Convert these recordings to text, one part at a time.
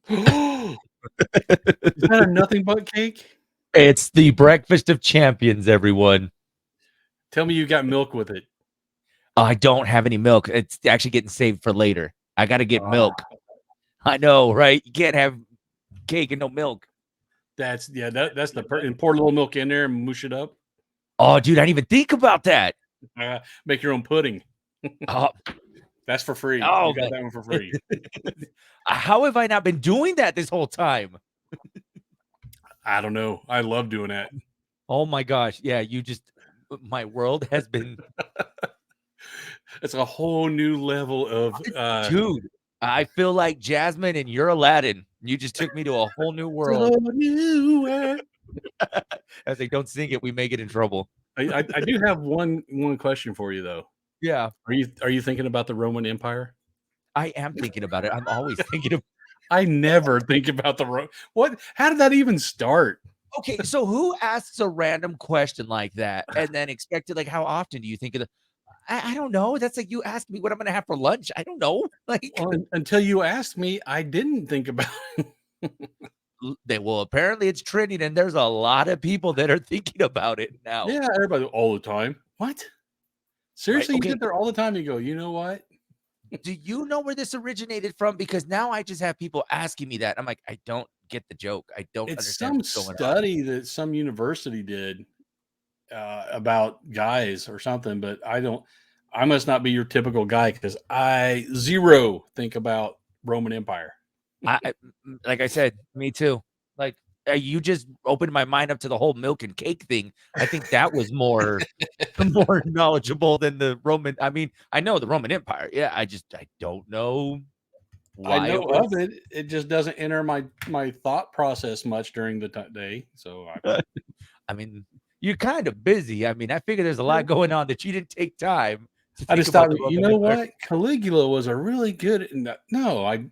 Is that a nothing but cake? It's the breakfast of champions, everyone. Tell me you got milk with it. I don't have any milk. It's actually getting saved for later. I got to get milk. I know, right? You can't have cake and no milk. That's and pour a little milk in there and mush it up. Oh, dude, I didn't even think about that. Make your own pudding. Oh, That's for free. oh, You got that one for free. how have I not been doing that this whole time? I don't know. I love doing that. Oh my gosh. Yeah, my world has been It's a whole new level of dude. I feel like Jasmine and you're Aladdin. You just took me to a whole new world. I was like, don't sing it. We may get in trouble. I do have one question for you though. Yeah. Are you thinking about the Roman Empire? I am thinking about it. I'm always thinking of. I never think about what? How did that even start? Okay, so who asks a random question like that and then expected like how often do you think of the I don't know. That's like you asked me what I'm gonna have for lunch. I don't know. Like Until you asked me, I didn't think about it. apparently it's trending and there's a lot of people that are thinking about it now. Yeah, everybody all the time. What? Seriously, Right, okay. You sit there all the time. You go, you know what? Do you know where this originated from? Because now I just have people asking me that. I'm like, I don't get the joke. I don't It's understand some what's going on. study that some university did about guys or something, but I must not be your typical guy because I zero think about Roman Empire. Like I said, me too. Like you just opened my mind up to the whole milk and cake thing. I think that was more more knowledgeable than the Roman. I mean, I know the Roman Empire. Yeah, I don't know I why know it was. of it. It just doesn't enter my thought process much during the day. So I mean, you're kind of busy. I mean, I figure there's a lot going on that you didn't take time to I think just thought, about the you Roman know Empire. what? Caligula was a really good. No, I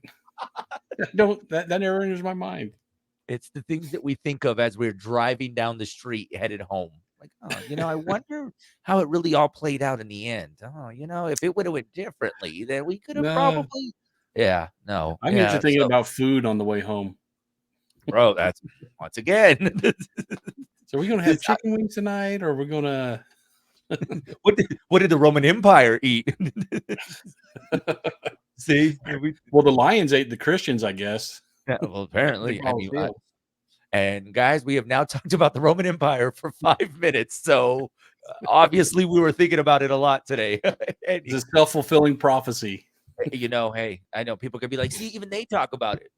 don't. That never enters my mind. It's the things that we think of as we're driving down the street headed home. Like, oh, I wonder how it really all played out in the end. Oh, if it would have went differently, then we could have No, probably. Yeah, no, I'm usually yeah. thinking So, about food on the way home. bro, that's once again. So are we going to have chicken wings tonight, or are we going to? What did the Roman Empire eat? See, Well, the lions ate the Christians, I guess. yeah, well, apparently, I mean, and guys, we have now talked about the Roman Empire for 5 minutes, so obviously we were thinking about it a lot today. It's a self-fulfilling prophecy. Hey, I know people could be like, see, even they talk about it.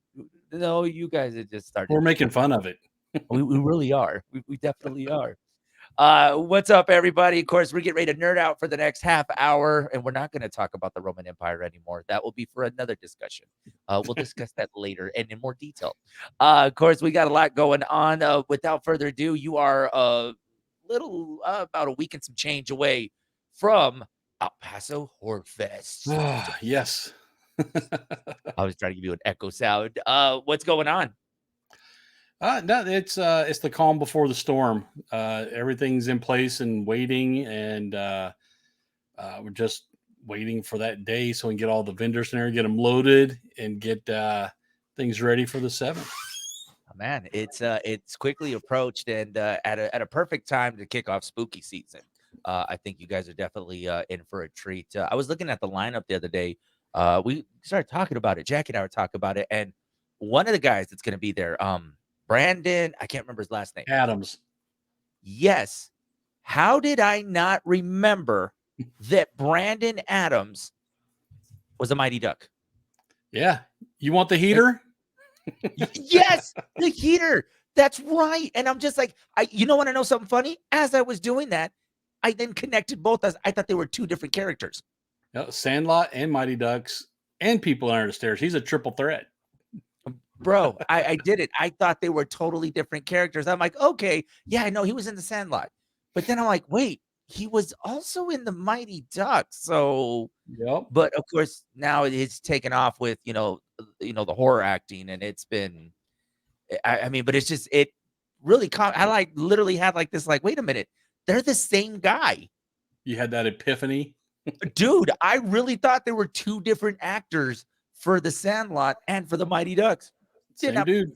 No, you guys have just started. We're making fun of it. We really are. We definitely are. What's up, everybody? Of course, we're getting ready to nerd out for the next half hour, and we're not going to talk about the Roman Empire anymore. That will be for another discussion. We'll discuss that later and in more detail. Of course, we got a lot going on. Without further ado, you are about a week and some change away from El Paso Horror Fest. Yes. I was trying to give you an echo sound. What's going on? No, it's the calm before the storm. Everything's in place and waiting, and we're just waiting for that day so we can get all the vendors in there, get them loaded, and get things ready for the 7th. Oh, man, it's quickly approached, and at a perfect time to kick off spooky season. I think you guys are definitely in for a treat. I was looking at the lineup the other day. We started talking about it. Jackie and I were talking about it, and one of the guys that's going to be there, Brandon, I can't remember his last name. Adams. Yes. How did I not remember that Brandon Adams was a Mighty Duck? Yeah. You want the heater? Yes, the heater. That's right. And I'm just like, you want to know something funny? As I was doing that, I then connected both as I thought they were two different characters. Sandlot and Mighty Ducks and People Under the Stairs. He's a triple threat. Bro, I did it. I thought they were totally different characters. I'm like, okay, yeah, I know he was in the Sandlot. But then I'm like, wait, he was also in the Mighty Ducks. So, yep. But of course, now it's taken off with, the horror acting, and it's been, I mean, but it's just, it really, I literally had this, wait a minute, they're the same guy. You had that epiphany? Dude, I really thought there were two different actors for The Sandlot and for The Mighty Ducks. Did Same not. dude.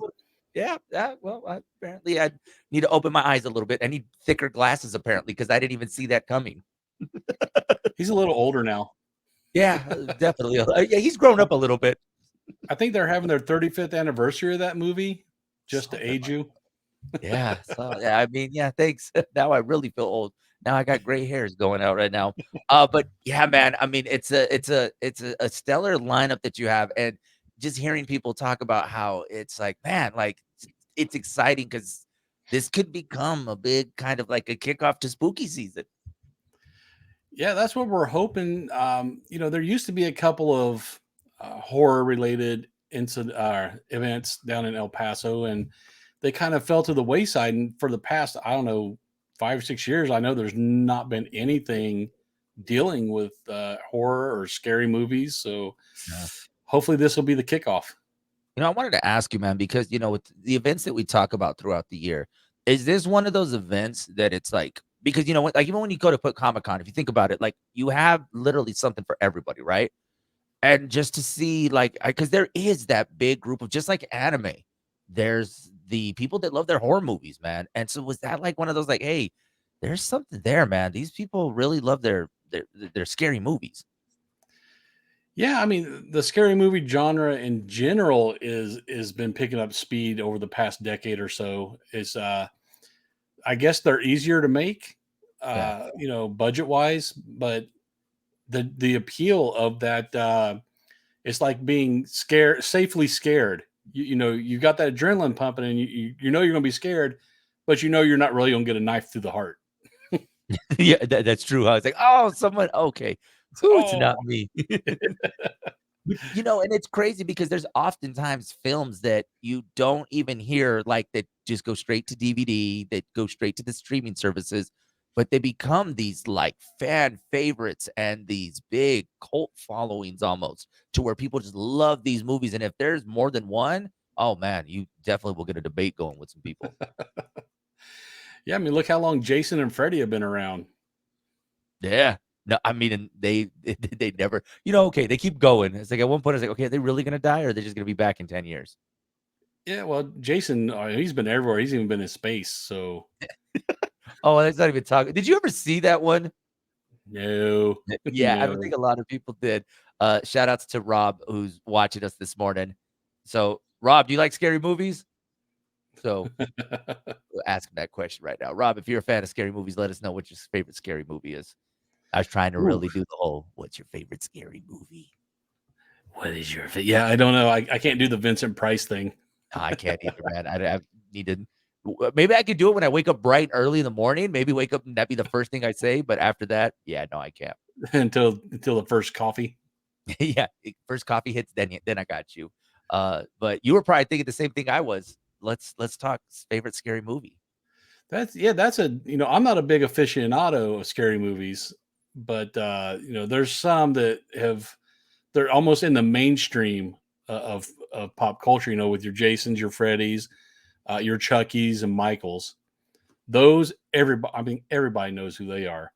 Yeah. Well, apparently I need to open my eyes a little bit. I need thicker glasses apparently because I didn't even see that coming. He's a little older now. Yeah, definitely. Yeah, he's grown up a little bit. I think they're having their 35th anniversary of that movie, just to age you. Yeah. So yeah, I mean, yeah, thanks. Now I really feel old. Now I got gray hairs going out right now. But yeah, man, I mean, it's a stellar lineup that you have. And just hearing people talk about how it's like, man, like it's exciting because this could become a big kind of like a kickoff to spooky season. Yeah, that's what we're hoping. There used to be a couple of horror related incident events down in El Paso, and they kind of fell to the wayside. And for the past, I don't know, 5 or 6 years, I know there's not been anything dealing with horror or scary movies. So Yeah. hopefully this will be the kickoff. I wanted to ask you, man, because with the events that we talk about throughout the year, is this one of those events that it's like because like even when you go to put Comic Con, if you think about it, like you have literally something for everybody, right? And just to see like because there is that big group of just like anime, there's the people that love their horror movies, man. And so was that like one of those like, hey, there's something there, man. These people really love their scary movies. Yeah, I mean the scary movie genre in general is been picking up speed over the past decade or so. Is I guess they're easier to make, Yeah. budget wise, but the appeal of that it's like being scared, safely scared. You got that adrenaline pumping, and you know you're going to be scared, but you know you're not really going to get a knife through the heart. Yeah, that's true. I was like, oh, someone okay. Who it's Oh, not me. And it's crazy because there's oftentimes films that you don't even hear like that just go straight to DVD, that go straight to the streaming services, but they become these like fan favorites and these big cult followings almost to where people just love these movies. And if there's more than one, oh man, you definitely will get a debate going with some people. yeah. I mean, look how long Jason and Freddy have been around. Yeah. No, I mean, and they never, okay, they keep going. It's like at one point, I was like, okay, are they really gonna die, or are they just gonna be back in 10 years? Yeah, well, Jason, he's been everywhere. He's even been in space. So Oh, let's not even talk. Did you ever see that one? no, Yeah, I don't no. think a lot of people did. Shout outs to Rob who's watching us this morning. So, Rob, do you like scary movies? So, we'll ask him that question right now. Rob, if you're a fan of scary movies, let us know what your favorite scary movie is. I was trying to Ooh, really do the whole "What's your favorite scary movie?" what is your? Yeah, I don't know. I can't do the Vincent Price thing I can't either, man. I need to. Maybe I could do it when I wake up bright and early in the morning. Maybe wake up and that'd be the first thing I say. But after that, yeah, no, I can't. until the first coffee. Yeah, first coffee hits, then I got you. But you were probably thinking the same thing I was. Let's talk favorite scary movie. That's I'm not a big aficionado of scary movies, but there's some that they're almost in the mainstream of pop culture, with your Jasons, your Freddys, your Chuckies and Michaels. Those everybody knows who they are.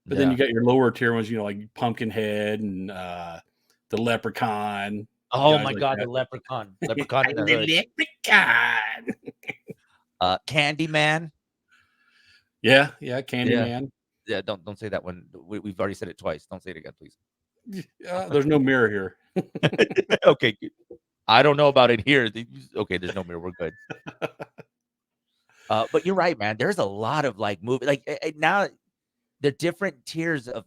But then Yeah. you got your lower tier ones, like Pumpkinhead and the Leprechaun, Oh guys my like God, the that. Leprechaun, Leprechaun in I'm the the Hood, Leprechaun. Candyman. Yeah, yeah, Yeah, Candyman. yeah. Don't say that one. We've already said it twice. Don't say it again, please. There's no mirror here. Okay, I don't know about it here. Okay, there's no mirror. We're good. But you're right, man. There's a lot of like movie, like now the different tiers of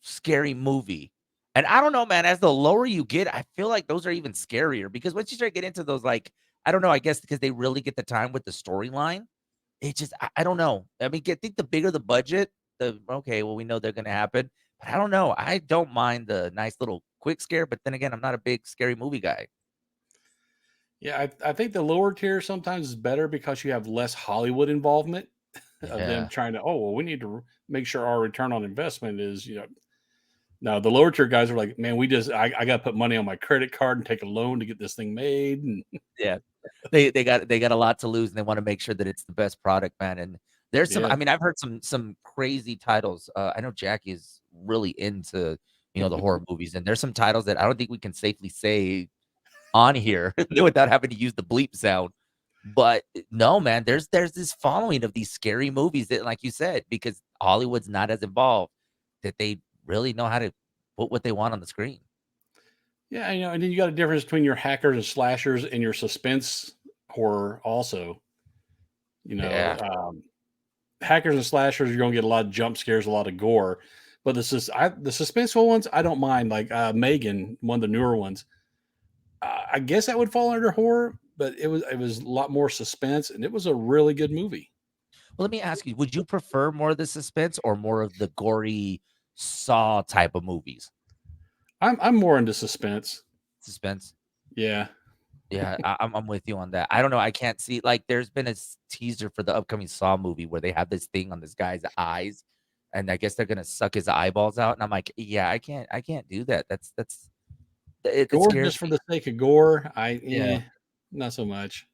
scary movie. And I don't know, man, as the lower you get, I feel like those are even scarier because once you start getting into those, like, I don't know, I guess because they really get the time with the storyline. It just, I don't know. I mean, I think the bigger the budget, the okay, well, we know they're going to happen. But I don't know. I don't mind the nice little quick scare. But then again, I'm not a big scary movie guy. Yeah, I think the lower tier sometimes is better because you have less Hollywood involvement of them Yeah. trying to, oh, well, we need to make sure our return on investment is, now the lower tier guys are like, man, I got to put money on my credit card and take a loan to get this thing made. And Yeah. They got a lot to lose, and they wanna make sure that it's the best product, man, and there's some yeah, I mean, I've heard some crazy titles. I know Jackie is really into the horror movies. And there's some titles that I don't think we can safely say on here without having to use the bleep sound. But no, man, there's this following of these scary movies that, like you said, because Hollywood's not as involved, that they really know how to put what they want on the screen. Yeah, and then you got a difference between your hackers and slashers and your suspense horror also. You know, Yeah. hackers and slashers, you're gonna get a lot of jump scares, a lot of gore. But the suspenseful ones, I don't mind. Like Megan, one of the newer ones. I guess that would fall under horror, but it was a lot more suspense, and it was a really good movie. Well, let me ask you, would you prefer more of the suspense or more of the gory Saw type of movies? I'm more into suspense. Suspense. Yeah. Yeah, I'm with you on that. I don't know. I can't see like there's been a teaser for the upcoming Saw movie where they have this thing on this guy's eyes, and I guess they're gonna suck his eyeballs out. And I'm like, yeah, I can't do that. It Gore scares just for me. the sake of gore, Yeah. not so much.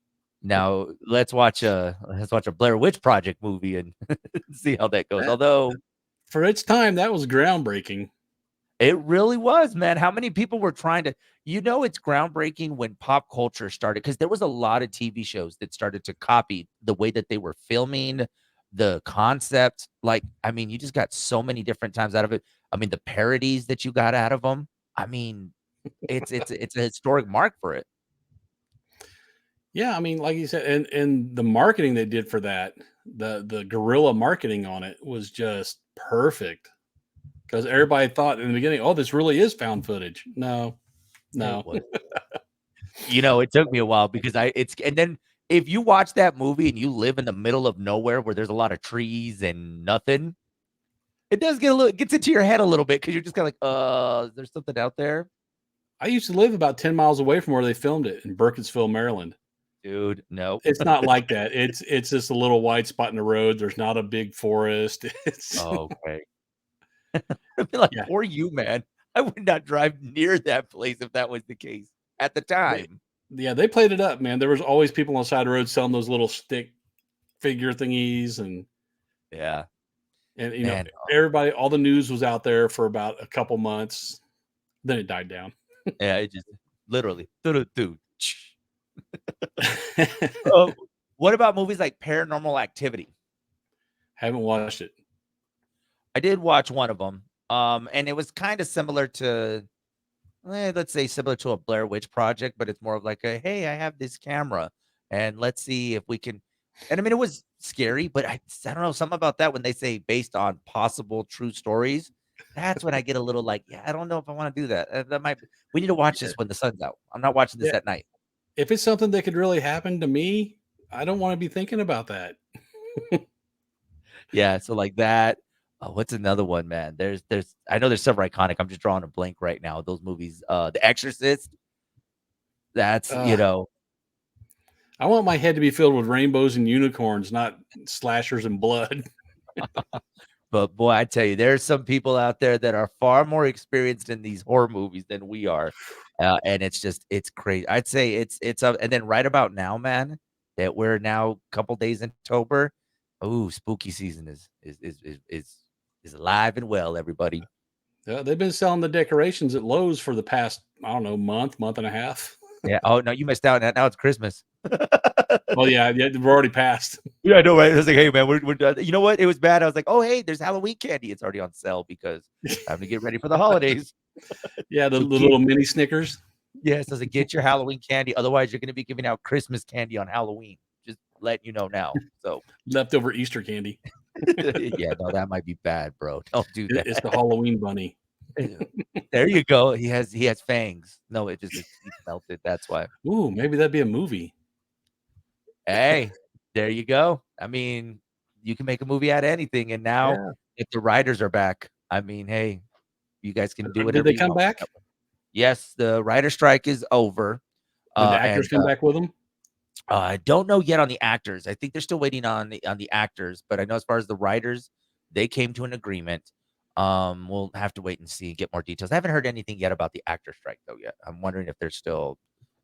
Now let's watch a Blair Witch Project movie and see how that goes. That Although for its time, that was groundbreaking. it really was, man. How many people were trying to, it's groundbreaking when pop culture started because there was a lot of TV shows that started to copy the way that they were filming the concept. Like, I mean, you just got so many different times out of it. I mean, the parodies that you got out of them. I mean, it's a historic mark for it. Yeah, I mean, like you said, and the marketing they did for that, the guerrilla marketing on it was just perfect because everybody thought in the beginning, oh, this really is found footage. No, It no. was. It took me a while because and then if you watch that movie and you live in the middle of nowhere where there's a lot of trees and nothing, it does gets into your head a little bit because you're just kind of like, there's something out there, I used to live about 10 miles away from where they filmed it in Burkittsville, Maryland. dude. No. It's not like that. It's just a little white spot in the road. There's not a big forest. It's Oh, okay. I'd be like, yeah. poor you, man. I would not drive near that place if that was the case at the They time. yeah, they played it up, man. There was always people on the side of the road selling those little stick figure thingies Yeah, and man. everybody all the news was out there for about a couple months. Then it died down. Yeah, it just literally, dude. Oh, what about movies like Paranormal Activity? Haven't watched it. I did watch one of them, and it was kind of similar to, let's say, similar to a Blair Witch Project, but it's more of like a, hey, I have this camera, and let's see if we can. And I mean, it was scary, but I don't know something about that when they say based on possible true stories. That's when I get a little like, yeah, I don't know if I want to do that. That might. We need to watch Yeah. this when the sun's out. I'm not watching this Yeah. at night. If it's something that could really happen to me, I don't want to be thinking about that. Yeah, so like that. Oh, what's another one, man? I know there's several iconic. I'm just drawing a blank right now. Those movies, The Exorcist. That's Uh, I want my head to be filled with rainbows and unicorns, not slashers and blood. But boy, I tell you, there's some people out there that are far more experienced in these horror movies than we are, and it's crazy. I'd say it's up, and then right about now, man, that we're now a couple days in October. Oh, spooky season is alive and well, everybody. They've been selling the decorations at Lowe's for the past, I don't know, month and a half. Yeah. Oh no, you missed out. Now it's Christmas. Well, yeah, we're already past. Yeah, I know, right? I was like, hey, man, we're done. You know what? It was bad. I was like, oh, hey, there's Halloween candy. It's already on sale because time to get ready for the holidays. Yeah, the So little mini Snickers. yes, I was like, get your Halloween candy. Otherwise, you're going to be giving out Christmas candy on Halloween. Just letting you know now. So, Leftover Easter candy. yeah, no, that might be bad, bro. Don't do It's the that. Halloween bunny. There you go. He has fangs. No, it's he's melted. That's why. Ooh, maybe that'd be a movie. Hey, there you go. I mean, you can make a movie out of anything. And now, Yeah. if the writers are back, I mean, hey, you guys can do Did whatever they you come want with back? that one. Yes, the writer strike is over. Did the actors And come back with them? I don't know yet on the actors. I think they're still waiting on the actors, but I know as far as the writers, they came to an agreement. We'll have to wait and see, get more details. I haven't heard anything yet about the actor strike though yet. I'm wondering if they're still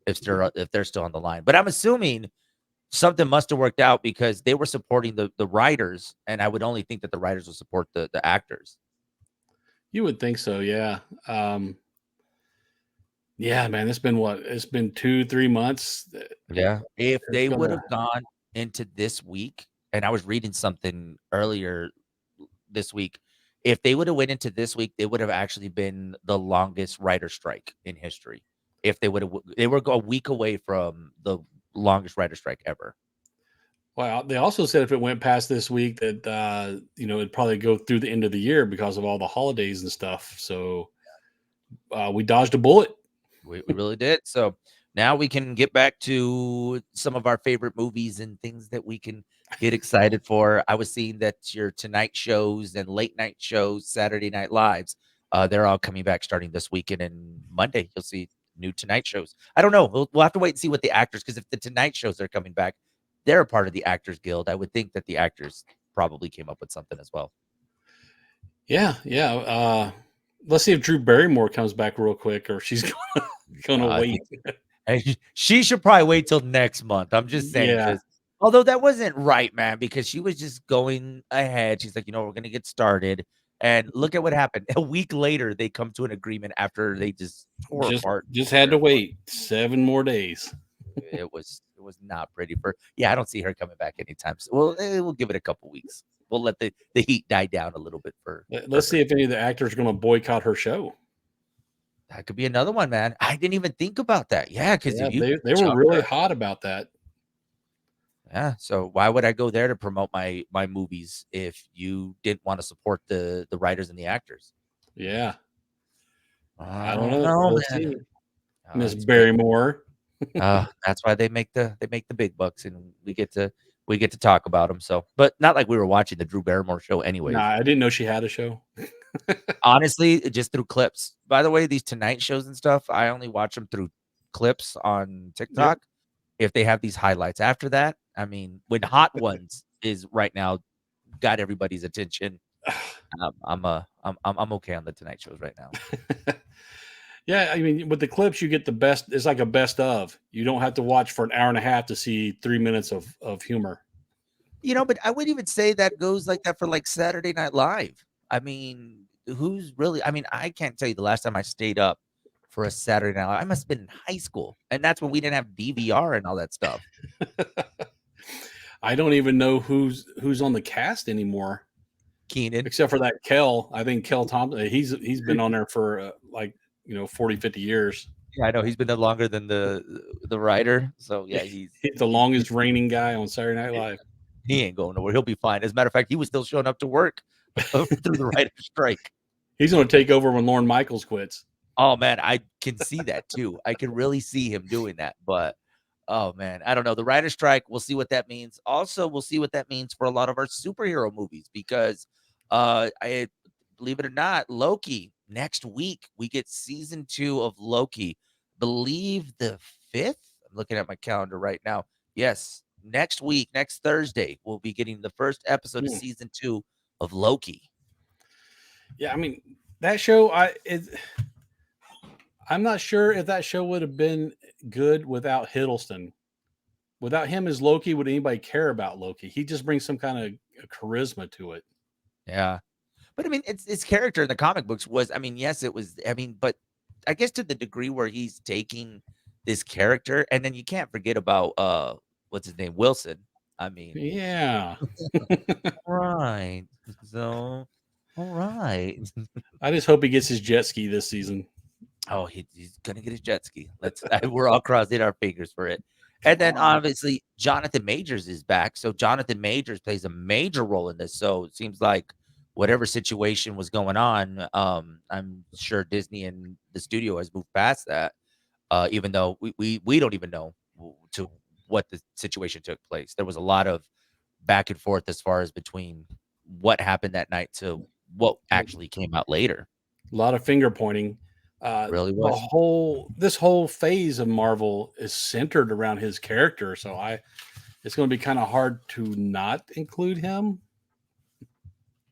on the line. But I'm assuming something must have worked out because they were supporting the writers, and I would only think that the writers would support the actors. You would think so, yeah. Yeah, man, it's been what? It's been 2, 3 months. Yeah. If It's they would gonna have gone into this week, and I was reading something earlier this week, if they would have went into this week, they would have actually been the longest writer strike in history. If they would have, they were a week away from the longest writer strike ever. Well, they also said if it went past this week that it'd probably go through the end of the year because of all the holidays and stuff. So we dodged a bullet. We really did. So now we can get back to some of our favorite movies and things that we can get excited for. I was seeing that your tonight shows and late night shows, Saturday Night Lives, they're all coming back starting this weekend, and Monday you'll see new Tonight shows. I don't know. We'll have to wait and see what the actors, because if the Tonight shows are coming back, they're a part of the Actors Guild. I would think that the actors probably came up with something as well. Yeah, yeah. Let's see if Drew Barrymore comes back real quick, or she's gonna I wait. think she should probably wait till next month. I'm just saying, Yeah, because although that wasn't right, man, because she was just going ahead. She's like, we're gonna get started. And look at what happened. A week later, they come to an agreement after they just tore just apart just had together. to wait 7 more days. It was not pretty for. Yeah, I don't see her coming back anytime soon. Well, we'll give it a couple weeks. We'll let the heat die down a little bit for Let's her. see if any of the actors are going to boycott her show. That could be another one, man. I didn't even think about that. Yeah, because Yeah, if you they were jump really her. hot about that. Yeah, so why would I go there to promote my movies if you didn't want to support the writers and the actors? Yeah, I I don't don't know. know, We'll man. see, Miss It's crazy. Barrymore. That's why they make the big bucks, and we get to talk about them. So, but not like we were watching the Drew Barrymore show, Nah, anyways. I didn't know she had a show. Honestly, just through clips. By the way, these Tonight shows and stuff, I only watch them through clips on Yep. TikTok. If they have these highlights after that, I mean, when Hot Ones is right now got everybody's attention. I'm okay on the Tonight shows right now. Yeah, I mean, with the clips, you get the best. It's like a best of. You don't have to watch for an hour and a half to see 3 minutes of humor. But I would even say that goes like that for like Saturday Night Live. I mean, who's really? I mean, I can't tell you the last time I stayed up for a Saturday Night Live. I must have been in high school, and that's when we didn't have DVR and all that stuff. I don't even know who's on the cast anymore, Keenan. except for that Kel. I think Kel Thompson. He's been on there for 40, 50 years. Yeah, I know he's been there longer than the writer. So yeah, he's He's the he, longest reigning guy on Saturday Night Live. he ain't going nowhere. He'll be fine. As a matter of fact, he was still showing up to work through the writer's strike. He's going to take over when Lorne Michaels quits. Oh man, I can see that too. I can really see him doing that. But oh man, I don't know. The writer's strike, we'll see what that means. Also, we'll see what that means for a lot of our superhero movies, because I believe it or not, Loki, next week we get season 2 of Loki. Believe the 5th. I'm looking at my calendar right now. Yes, next week, next Thursday, we'll be getting the first episode of Hmm. season 2 of Loki. Yeah, I mean that show. I'm not sure if that show would have been good without Hiddleston. Without him as Loki, would anybody care about Loki? He just brings some kind of charisma to it. Yeah. But I mean, its character in the comic books was, I mean, yes, it was. I mean, but I guess to the degree where he's taking this character, and then you can't forget about what's his name, Wilson. I mean, Yeah, right. So, all right. I just hope he gets his jet ski this season. Oh, he's gonna get his jet ski. We're all crossing our fingers for it. And Come then on. obviously Jonathan Majors is back. So Jonathan Majors plays a major role in this. So it seems like whatever situation was going on, I'm sure Disney and the studio has moved past that. Even though we don't even know to what the situation took place. There was a lot of back and forth as far as between what happened that night to what actually came out later. A lot of finger pointing. Really The was. whole this whole phase of Marvel is centered around his character, so it's going to be kind of hard to not include him.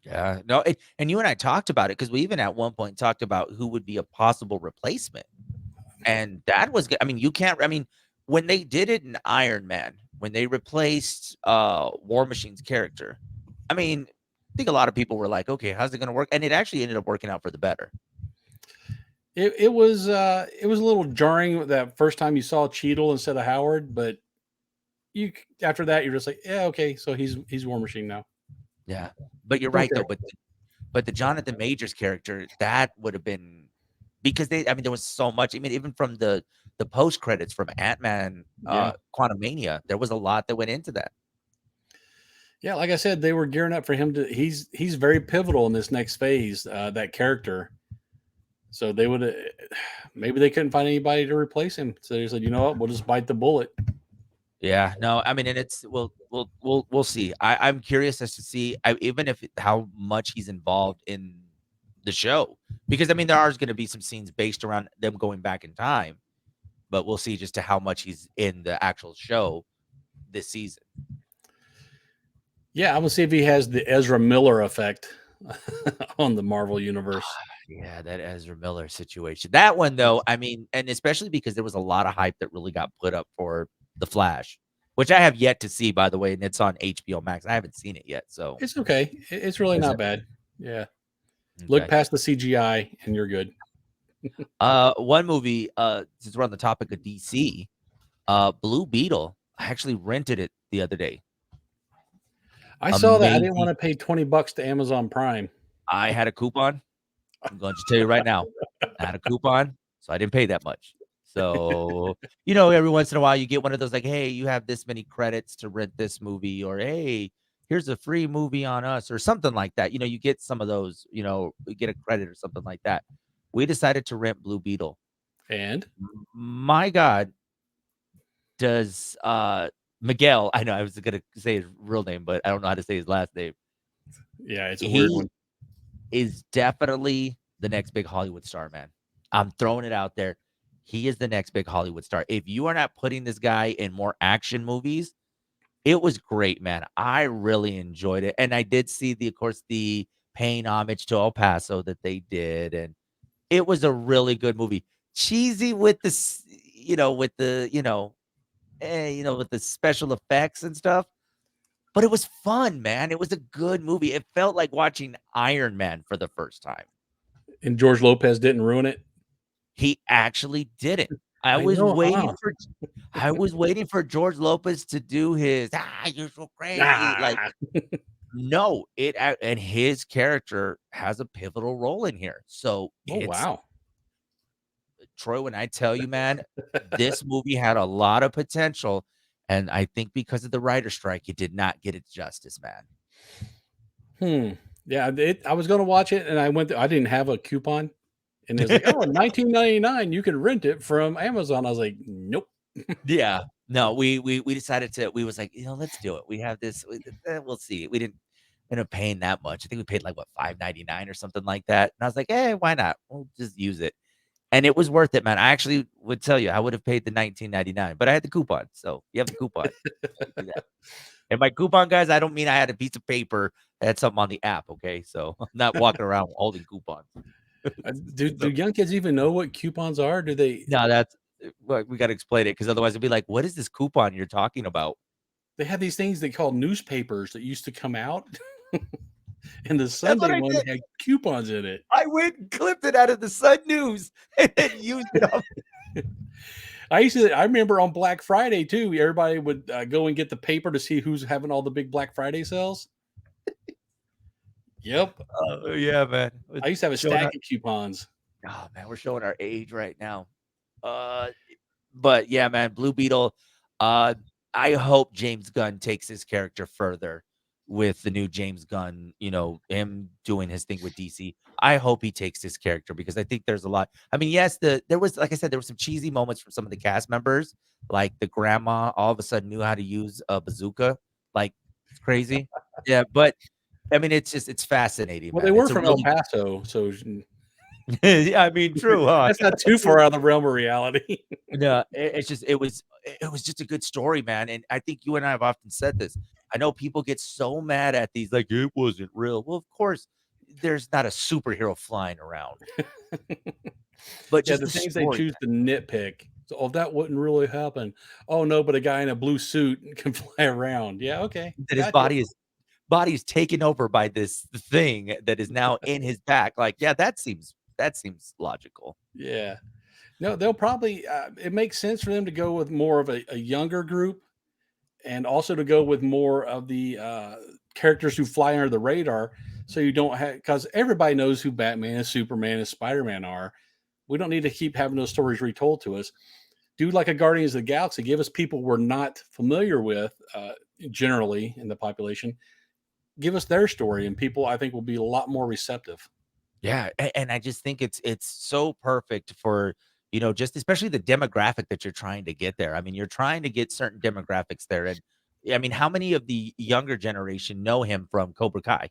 Yeah, no, and you and I talked about it, because we even at one point talked about who would be a possible replacement, and that was good. I mean, you can't. I mean, when they did it in Iron Man, when they replaced War Machine's character, I mean, think a lot of people were like, okay, how's it going to work? And it actually ended up working out for the better. It was a little jarring that first time you saw Cheadle instead of Howard, but after that you're just like, yeah, okay, so he's War Machine now. Yeah, but you're right Okay. though. But the Jonathan Majors character, that would have been, because I mean, there was so much. I mean, even from the post credits from Ant-Man, Yeah. Quantumania, there was a lot that went into that. Yeah, like I said, they were gearing up for him to. He's very pivotal in this next phase. That character. So they would maybe they couldn't find anybody to replace him. So they said, you know what, we'll just bite the bullet. Yeah, no, I mean, and it's we'll see. I'm curious as to see, even if how much he's involved in the show, because I mean, there are going to be some scenes based around them going back in time, but we'll see just to how much he's in the actual show this season. Yeah, I'm gonna see if he has the Ezra Miller effect on the Marvel universe. Yeah, that Ezra Miller situation. That one though, I mean, and especially because there was a lot of hype that really got put up for The Flash, which I have yet to see, by the way, and it's on HBO Max. I haven't seen it yet, so It's okay. It's really is not it? bad. Yeah. Look Okay. past the CGI and you're good. One movie, since we're on the topic of DC, Blue Beetle. I actually rented it the other day. I saw that. I didn't want Amazing. to pay $20 to Amazon Prime. I had a coupon. I'm going to tell you right now, I had a coupon, so I didn't pay that much. So, every once in a while you get one of those like, hey, you have this many credits to rent this movie, or hey, here's a free movie on us, or something like that. You get some of those, you get a credit or something like that. We decided to rent Blue Beetle. And My God, does Miguel, I know I was gonna say his real name, but I don't know how to say his last name. yeah, it's a weird He one. is definitely the next big Hollywood star, man. I'm throwing it out there. He is the next big Hollywood star. If you are not putting this guy in more action movies, it was great, man. I really enjoyed it. And I did see of course, the paying homage to El Paso that they did. And it was a really good movie. Cheesy with with with the special effects and stuff. But it was fun, man. It was a good movie. It felt like watching Iron Man for the first time. And George Lopez didn't ruin it. He actually did it. I I was know, waiting huh? for George Lopez to do his, you're so crazy. Like, Ah. no, and his character has a pivotal role in here. So Oh it's wow. Troy, when I tell you, man, this movie had a lot of potential. And I think because of the writer strike, it did not get its justice, man. Yeah, I was going to watch it, and I didn't have a coupon, and it was like, oh, $19.99, you can rent it from Amazon. I was like, nope. Yeah. No, we decided we was like, let's do it. We have this, we'll see. We didn't end up paying that much. I think we paid like what, $5.99 or something like that. And I was like, hey, why not? We'll just use it. And it was worth it, man. I actually would tell you I would have paid the $19.99, but I had the coupon. So you have the coupon. You do that. And by coupon, guys, I don't mean I had a piece of paper that had something on the app. Okay. So I'm not walking around holding coupons. Do young kids even know what coupons are? Do they? No, that's well, we got to explain it, because otherwise it'd be like, what is this coupon you're talking about? They have these things they call newspapers that used to come out, and the That's what Sunday I one did. had coupons in it. I went and clipped it out of the Sun News and then used it up. I remember on Black Friday too. Everybody would go and get the paper to see who's having all the big Black Friday sales. Yep, Oh, yeah, man. I used to have a Showing stack our of coupons. Oh, man, we're showing our age right now. Uh, but yeah, man, Blue Beetle, uh, I hope James Gunn takes his character further with the new James Gunn, him doing his thing with DC. I hope he takes this character, because I think there's a lot. I mean, yes, there was, like I said, there were some cheesy moments from some of the cast members, like the grandma all of a sudden knew how to use a bazooka. Like, it's crazy. Yeah, but I mean, it's fascinating, Well, they man. were It's a from El really Paso, so yeah, I mean, true, huh? that's not too far out of the realm of reality. No, it's just it was just a good story, man. And I think you and I have often said this. I know people get so mad at these, like, it wasn't real. Well, of course, there's not a superhero flying around, but Yeah, just the the things they story, choose to nitpick. So, oh, that wouldn't really happen. Oh no, but a guy in a blue suit can fly around. Yeah, okay, that his gotcha. body is body's taken over by this thing that is now in his back. Like, yeah, that seems logical. Yeah. No, they'll probably. It makes sense for them to go with more of a younger group, and also to go with more of the characters who fly under the radar. So you don't have, because everybody knows who Batman and Superman and Spider Man are. We don't need to keep having those stories retold to us. Do like a Guardians of the Galaxy. Give us people we're not familiar with, generally in the population. Give us their story, and people I think will be a lot more receptive. Yeah, and I just think it's so perfect for, just especially the demographic that you're trying to get there. I mean, you're trying to get certain demographics there, and I mean, how many of the younger generation know him from Cobra Kai?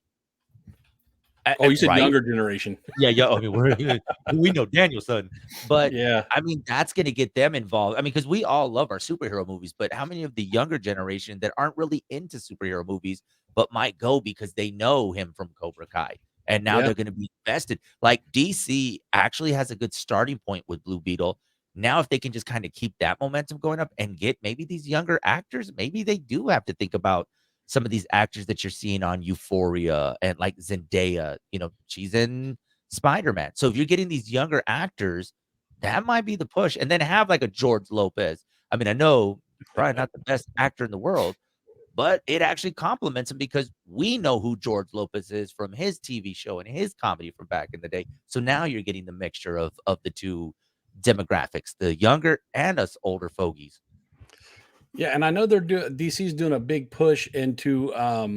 Oh, you said Right? younger generation. Yeah, yeah. I mean, we know Daniel's son, but Yeah. I mean, that's gonna get them involved. I mean, because we all love our superhero movies, but how many of the younger generation that aren't really into superhero movies, but might go because they know him from Cobra Kai, and now Yeah. they're gonna be invested. Like DC actually has a good starting point with Blue Beetle. Now, if they can just kind of keep that momentum going up and get maybe these younger actors, maybe they do have to think about some of these actors that you're seeing on Euphoria and like Zendaya, she's in Spider-Man. So if you're getting these younger actors, that might be the push. And then have like a George Lopez. I mean, I know probably not the best actor in the world, but it actually compliments him because we know who George Lopez is from his TV show and his comedy from back in the day. So now you're getting the mixture of the two demographics, the younger and us older fogies. Yeah, and I know they're doing DC's doing a big push into I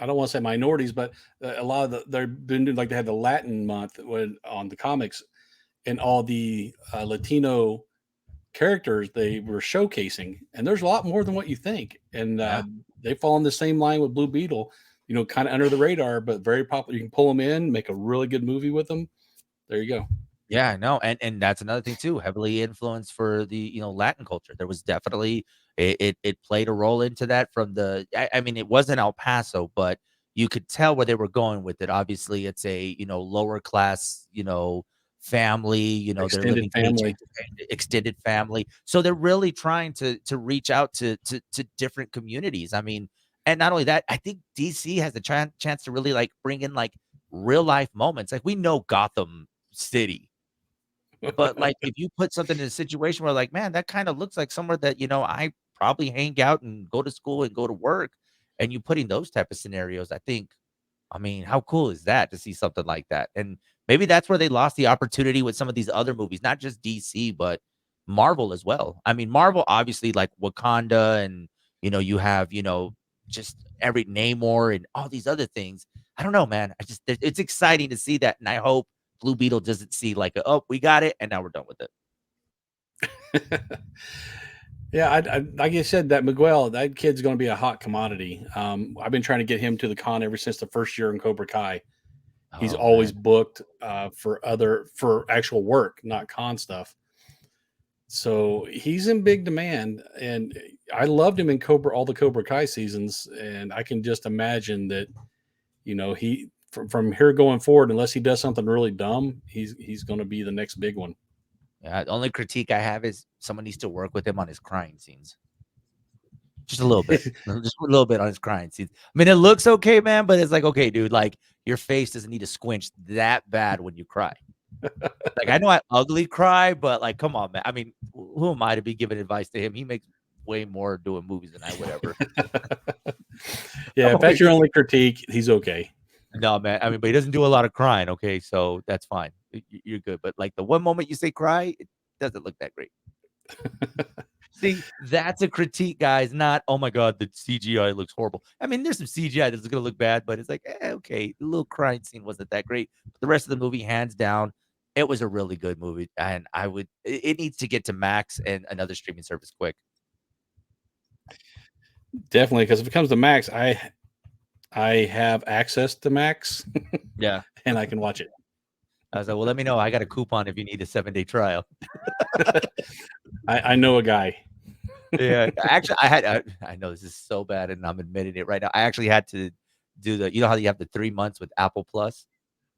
don't want to say minorities, but a lot of they've been doing, like they had the Latin month when on the comics, and all the Latino characters they were showcasing, and there's a lot more than what you think, and Yeah. they fall in the same line with Blue Beetle, kind of under the radar, but very popular. You can pull them in, make a really good movie with them. There you go. Yeah, no, and that's another thing too, heavily influenced for the, Latin culture. There was definitely it played a role into that from I mean, it wasn't El Paso, but you could tell where they were going with it. Obviously, it's a, lower class, family, they're Extended living family. paycheck to paycheck, extended family. So they're really trying to reach out to different communities. I mean, and not only that, I think DC has a chance to really like bring in like real life moments. Like we know Gotham City, but, like, if you put something in a situation where, like, man, that kinda looks like somewhere that, I probably hang out and go to school and go to work, and you put in those type of scenarios, I mean, how cool is that to see something like that? And maybe that's where they lost the opportunity with some of these other movies, not just DC, but Marvel as well. I mean, Marvel, obviously, like Wakanda and, you have, just every Namor and all these other things. I don't know, man. It's exciting to see that, and I hope Blue Beetle doesn't see like, "Oh, we got it, and now we're done with it." Yeah, like you said, that Miguel, that kid's going to be a hot commodity. I've been trying to get him to the con ever since the first year in Cobra Kai. He's Oh, always man. booked for actual work, not con stuff. So he's in big demand, and I loved him in all the Cobra Kai seasons, and I can just imagine that he from here going forward, unless he does something really dumb, he's going to be the next big one. Yeah, the only critique I have is someone needs to work with him on his crying scenes. Just a little bit. Just a little bit on his crying scenes. I mean, it looks okay, man, but it's like, "Okay, dude, like, your face doesn't need to squinch that bad when you cry." Like, I know I ugly cry, but, like, come on, man. I mean, who am I to be giving advice to him? He makes way more doing movies than I would ever. I'm Yeah, if over that's your here only critique, he's okay. no, man. I mean, but he doesn't do a lot of crying, okay? So that's fine. You're good. But like the one moment you say cry, it doesn't look that great. See, that's a critique, guys, not, oh my God, the CGI looks horrible. I mean, there's some CGI that's gonna look bad, but it's like, okay, the little crying scene wasn't that great. But the rest of the movie, hands down, it was a really good movie. And it needs to get to Max and another streaming service quick. Definitely, because if it comes to Max, I have access to Max, Yeah. and I can watch it. I was like, well, let me know. I got a coupon if you need a 7-day trial. I know a guy. Yeah, actually, I know this is so bad, and I'm admitting it right now. I actually had to do how you have the 3 months with Apple Plus?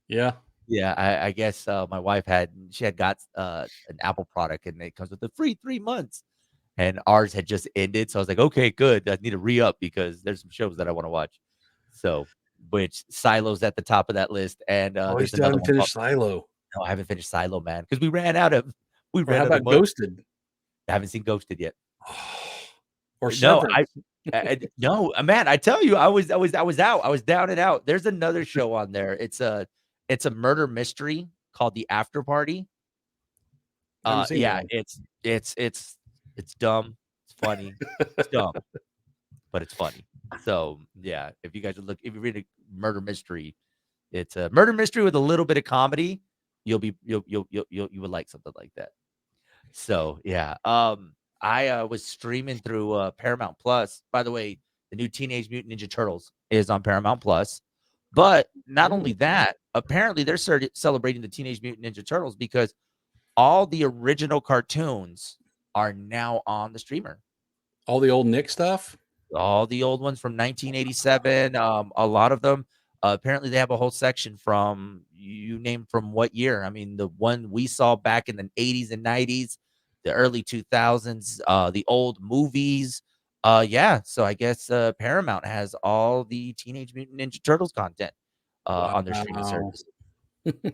Yeah. Yeah, I guess, my wife she had got, an Apple product, and it comes with the free 3 months, and ours had just ended, so I was like, "Okay, good. I need to re-up because there's some shows that I wanna watch." So, which Silo's at the top of that list, and Oh, you there's still another haven't one called. finished Silo. No, I haven't finished Silo, man, because we Or how ran out of about money. Ghosted? I haven't seen Ghosted yet. Or No, Severance? no, man, I tell you, I was out. I was down and out. There's another show on there. It's a murder mystery called The After Party. I haven't seen that Yeah, one. it's dumb. It's funny. It's dumb, but it's funny. So yeah, if you read a murder mystery, it's a murder mystery with a little bit of comedy. You would like something like that. So yeah, I was streaming through Paramount Plus. By the way, the new Teenage Mutant Ninja Turtles is on Paramount Plus. But not only Ooh, that, apparently they're celebrating the Teenage Mutant Ninja Turtles because all the original cartoons are now on the streamer. all the old Nick stuff? All the old ones from 1987, a lot of them. Apparently, they have a whole section from you name from what year. I mean, the one we saw back in the 80s and 90s, the early 2000s, the old movies. Yeah, so I guess Paramount has all the Teenage Mutant Ninja Turtles content on their streaming Wow. service.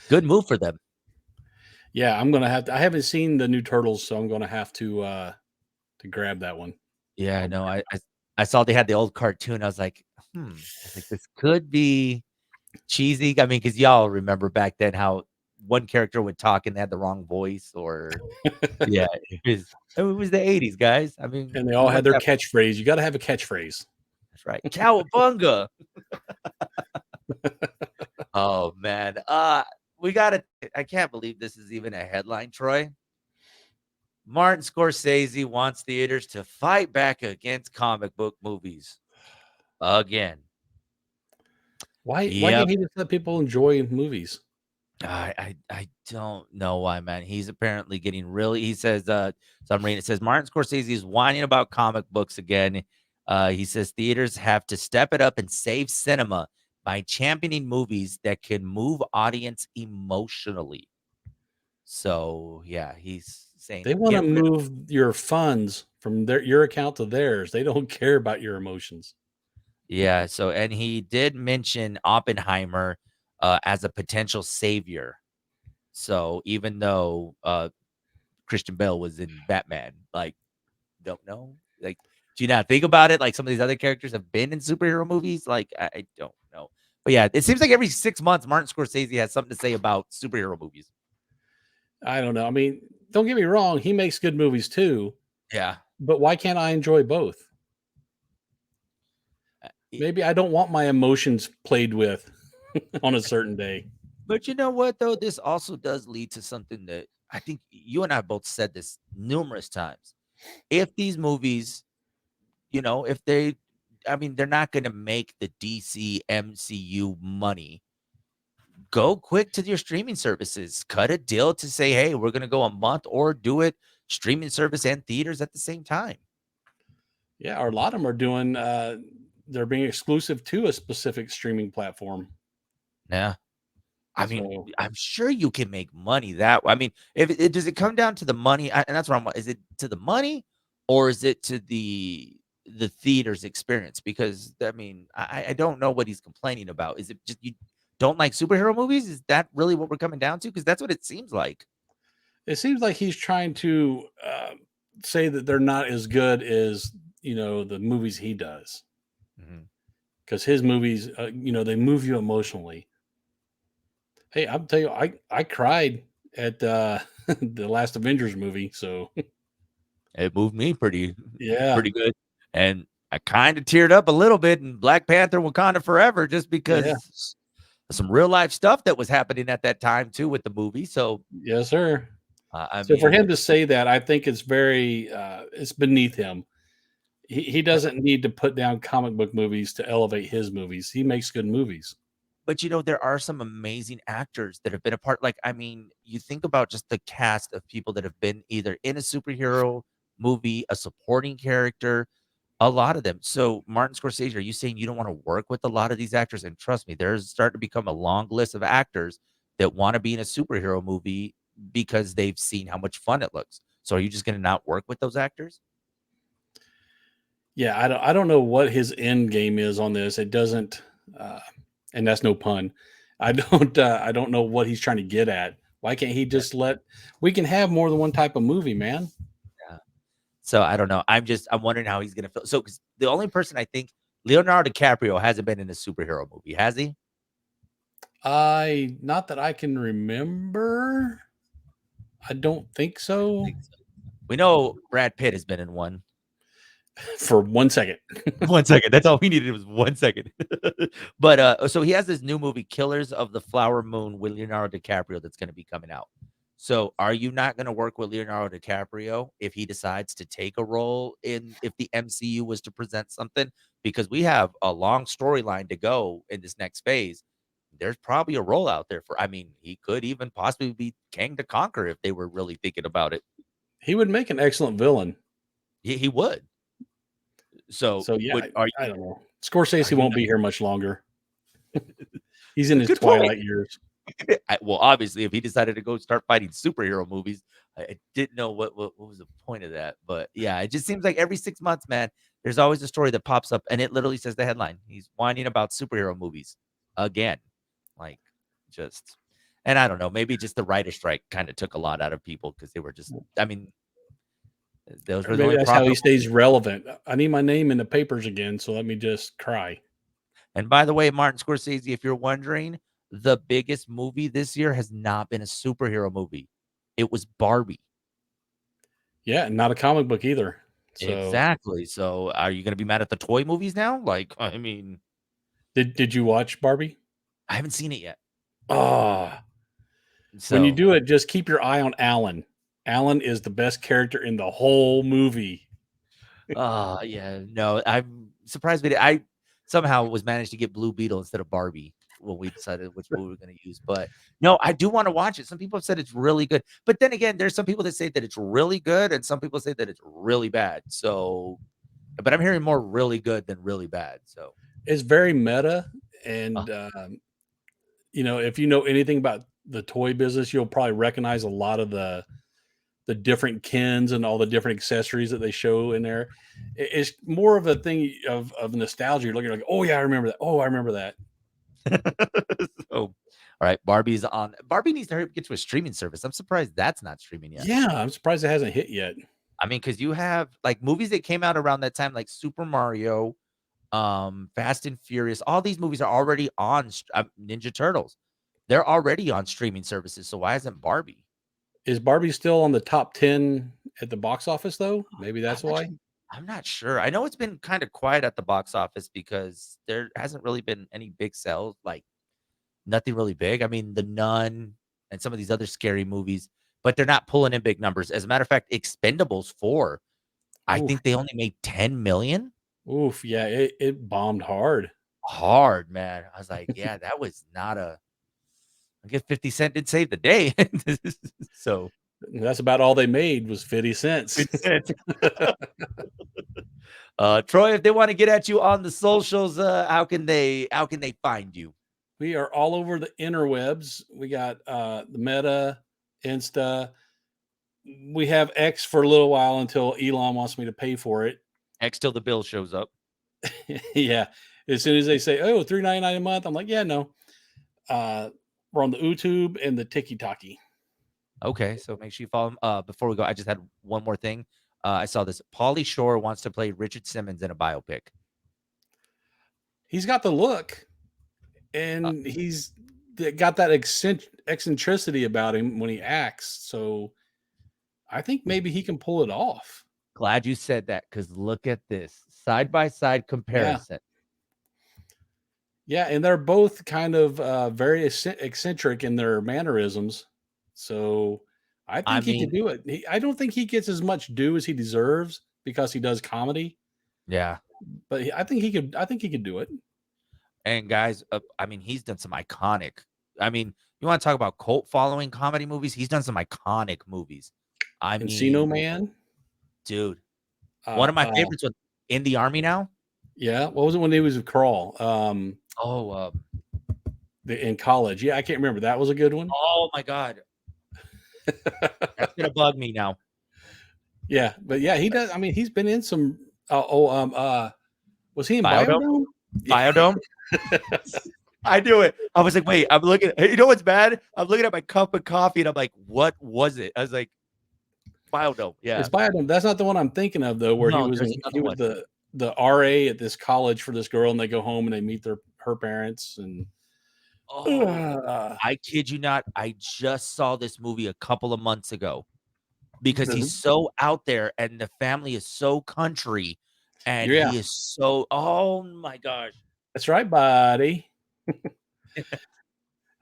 Good move for them. Yeah, I'm gonna have to. I haven't seen the new Turtles, so I'm gonna have to grab that one. Yeah, I'll no, grab I saw they had the old cartoon. I was like, hmm. I was like, this could be cheesy. I mean, because y'all remember back then how one character would talk and they had the wrong voice, or it. yeah, it was the 80s, guys. I mean, And they we all had went their that. catchphrase. You got to have a catchphrase. That's right, cowabunga. Oh man, we got it. I can't believe this is even a headline, Troy. Martin Scorsese wants theaters to fight back against comic book movies again. Why Yep. can't he just let people enjoy movies? I don't know why, man. He's apparently getting really. He says, so I'm reading. It says Martin Scorsese is whining about comic books again. He says theaters have to step it up and save cinema by championing movies that can move audience emotionally. So yeah, he's They saying want to get rid of. move your funds from your account to theirs. They don't care about your emotions. Yeah. So and he did mention Oppenheimer as a potential savior. So even though Christian Bale was in Batman, like don't know. Like, do you not think about it? Like some of these other characters have been in superhero movies. Like, I don't know. But yeah, it seems like every 6 months, Martin Scorsese has something to say about superhero movies. I don't know. I mean, don't get me wrong. He makes good movies too, Yeah. but why can't I enjoy both? It- Maybe I don't want my emotions played with on a certain day. But you know what, though? This also does lead to something that I think you and I both said this numerous times. If these movies, if they, I mean, they're not going to make the DC MCU money. Go quick to your streaming services. Cut a deal to say, hey, we're going to go a month or do it streaming service and theaters at the same time. Yeah, or a lot of them are doing. They're being exclusive to a specific streaming platform. Yeah. I mean, So I'm sure you can make money that way. I mean, if it does it come down to the money? And that's what I'm. Is it to the money, or is it to the theater's experience? Because I mean, I don't know what he's complaining about. Is it just you don't like superhero movies? Is that really what we're coming down to? Because that's what it seems like. it seems like he's trying to say that they're not as good as the movies he does, Mhm. because his movies, they move you emotionally. Hey, I'll tell you, I cried at the last Avengers movie. So It moved me pretty yeah, pretty good, and I kinda teared up a little bit in Black Panther: Wakanda Forever just yeah, because some real life stuff that was happening at that time too with the movie, so, yes, sir. I So for mean, him to say that, I think it's very it's beneath him. He doesn't need to put down comic book movies to elevate his movies. He makes good movies. but, there are some amazing actors that have been a part like, I mean, you think about just the cast of people that have been either in a superhero movie, a supporting character, a lot of them. So, Martin Scorsese, are you saying you don't wanna work with a lot of these actors? And trust me, there's starting to become a long list of actors that wanna be in a superhero movie because they've seen how much fun it looks. So, are you just gonna not work with those actors? Yeah, I don't know what his end game is on this. It doesn't, uh, and that's no pun. I don't know what he's trying to get at. Why can't he Yeah. just let? We can have more than one type of movie, man. Yeah. So I don't know. I'm wondering how he's gonna feel. So 'cause the only person I think Leonardo DiCaprio hasn't been in a superhero movie, has he? I not that I can remember. I don't think I don't so. think so. We know Brad Pitt has been in one. For 1 second. 1 second. That's all we needed was 1 second. But, so he has this new movie, Killers of the Flower Moon, with Leonardo DiCaprio that's gonna be coming out. So, are you not gonna work with Leonardo DiCaprio if he decides to take a role in if the MCU was to present something? Because we have a long storyline to go in this next phase. There's probably a role out there for I mean, he could even possibly be Kang the Conqueror if they were really thinking about it. He would make an excellent villain. He would. So, So yeah, would I don't know. are Scorsese you won't not be here much longer. He's in his good point. twilight years. Well, obviously, if he decided to go start fighting superhero movies, I didn't know what was the point of that. But yeah, it just seems like every 6 months, man, there's always a story that pops up, and it literally says the headline: "He's whining about superhero movies again." Like, just, and I don't know, maybe just the writer strike kind of took a lot out of people because they were just, I mean, those Or were the maybe only that's how he profitable. stays relevant. I need my name in the papers again, so let me just cry. And by the way, Martin Scorsese, if you're wondering, the biggest movie this year has not been a superhero movie. It was Barbie. Yeah, and not a comic book either. So Exactly. So, are you gonna be mad at the toy movies now? Like, I mean, did you watch Barbie? I haven't seen it yet. Oh, when you So, do it, just keep your eye on Alan. Alan is the best character in the whole movie. yeah, no, I'm surprised I somehow was managed to get Blue Beetle instead of Barbie when we decided which movie we're gonna use. But no, I do wanna watch it. Some people have said it's really good. But then again, there's some people that say that it's really good, and some people say that it's really bad. So, but I'm hearing more really good than really bad. So, It's very meta, uh, and if you know anything about the toy business, you'll probably recognize a lot of the different Kens and all the different accessories that they show in there. It's more of a thing of nostalgia. You're looking like, oh yeah, I remember that. Oh, I remember that. so, all right, Barbie's on. Barbie needs to hurry up and get to a streaming service. I'm surprised that's not streaming yet. Yeah, I'm surprised it hasn't hit yet. I mean, because you have like movies that came out around that time, like Super Mario, Fast and Furious. All these movies are already on Ninja Turtles. They're already on streaming services. So why isn't Barbie? Is Barbie still on the top 10 at the box office though? Maybe I'm that's not. why. I'm not sure. I know it's been kind of quiet at the box office because there hasn't really been any big sales. Like nothing really big. I mean, The Nun and some of these other scary movies, but they're not pulling in big numbers. As a matter of fact, Expendables 4, I Oof, think they only made 10,000,000. oof, yeah, it bombed hard. Hard, man. I was like, yeah, that was not a I guess 50 Cent did save the day. So, That's about all they made was 50 cents. 50 Cent. Troy, if they want to get at you on the socials, how can they find you? We are all over the interwebs. We got the Meta, Insta. We have X for a little while until Elon wants me to pay for it. X till the bill shows up. Yeah. As soon as they say, oh, $3.99 a month, I'm like, yeah, no. Uh, we're on the YouTube and the Tiki Taki. Okay, so make sure you follow him. Before we go, I just had one more thing. I saw this. Pauly Shore wants to play Richard Simmons in a biopic. He's got the look, Uh, and he's got that eccentricity about him when he acts. So I think maybe he can pull it off. Glad you said that because look at this side by side Yeah. comparison. Yeah. And they're both kind of very eccentric in their mannerisms. So I I think he could mean, do it. I don't think he gets as much due as he deserves because he does comedy, yeah. but I think he could. I think he could do it. And guys, I mean, he's done some iconic. I mean, you want to talk about cult following comedy movies? He's done some iconic movies. I Encino mean, Man. dude, one Uh, of my uh, favorites was In the Army Now. yeah. What was it when he was a crawl? Oh, In college. Yeah, I can't remember. That was a good one. oh my God, that's gonna bug me now. Yeah, but yeah, he does. I mean, he's been in some Was he in Biodome? Biodome? Biodome? I knew it. I was like, wait, I'm looking. You know what's bad? I'm looking at my cup of coffee and I'm like, what was it? I was like, Biodome. Yeah. It's Biodome. That's not the one I'm thinking of though, where No, there's he another was one. the RA at this college for this girl, and they go home and they meet her parents, and Oh, I kid you not. I just saw this movie a couple of months ago because he's so out there and the family is so country and yeah, he is so, oh my gosh. that's right, buddy.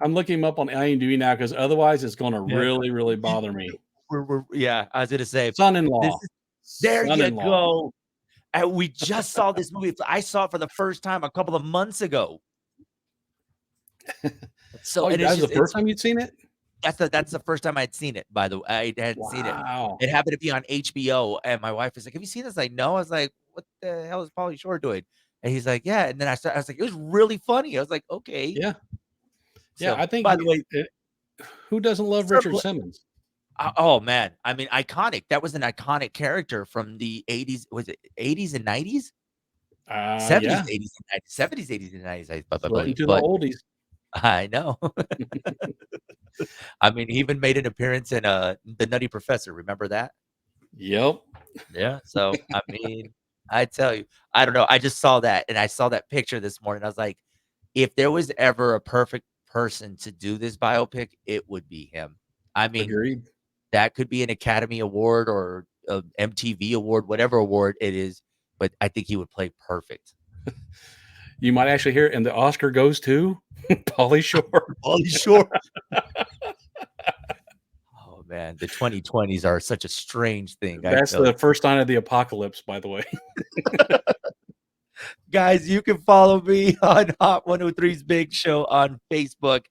I'm looking him up on IMDb now because otherwise it's going to Yeah. really, really bother me. Yeah, I was gonna say, Son-in-law. there you Son-in-law. go. And we just saw this movie. I saw it for the first time a couple of months ago. So and that it's was the first time you'd seen it? that's the first time I'd seen it, by the way. I hadn't seen it. Wow. It happened to be on HBO, and my wife was like, "Have you seen this?" Like, "No." I was like, "What the hell is Pauly Shore doing?" And he's like, "Yeah." And then I was like, "It was really funny." I was like, "Okay." Yeah. Yeah, So, I think by the way, who doesn't love Richard Simmons? oh man, I mean, iconic. That was an iconic character from the 80s. Was it 80s and 90s? 70s, Yeah. 80s, and 90s, 70s, 80s, and 90s, I Split believe. into the But oldies. I know. I mean, he even made an appearance in The Nutty Professor. Remember that? Yep. Yeah. So, I mean, I tell you, I don't know. I just saw that and I saw that picture this morning. I was like, if there was ever a perfect person to do this biopic, it would be him. I mean, Agreed. that could be an Academy Award or a MTV award, whatever award it is, but I think he would play perfect. You might actually hear it, and the Oscar goes to Pauly Shore. Pauly Shore. Oh man, the 2020s are such a strange thing. That's the first sign of the apocalypse, by the way. Guys, you can follow me on Hot 103's Big Show on Facebook,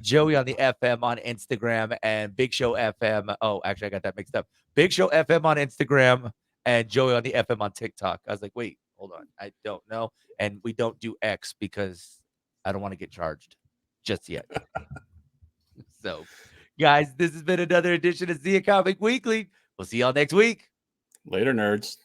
Joey on the FM on Instagram, and Big Show FM. Oh, actually, I got that mixed up. Big Show FM on Instagram and Joey on the FM on TikTok. I was like, wait, hold on. I don't know. And we don't do X because I don't want to get charged just yet. So, guys, this has been another edition of Z Comic Weekly. We'll see y'all next week. Later, nerds.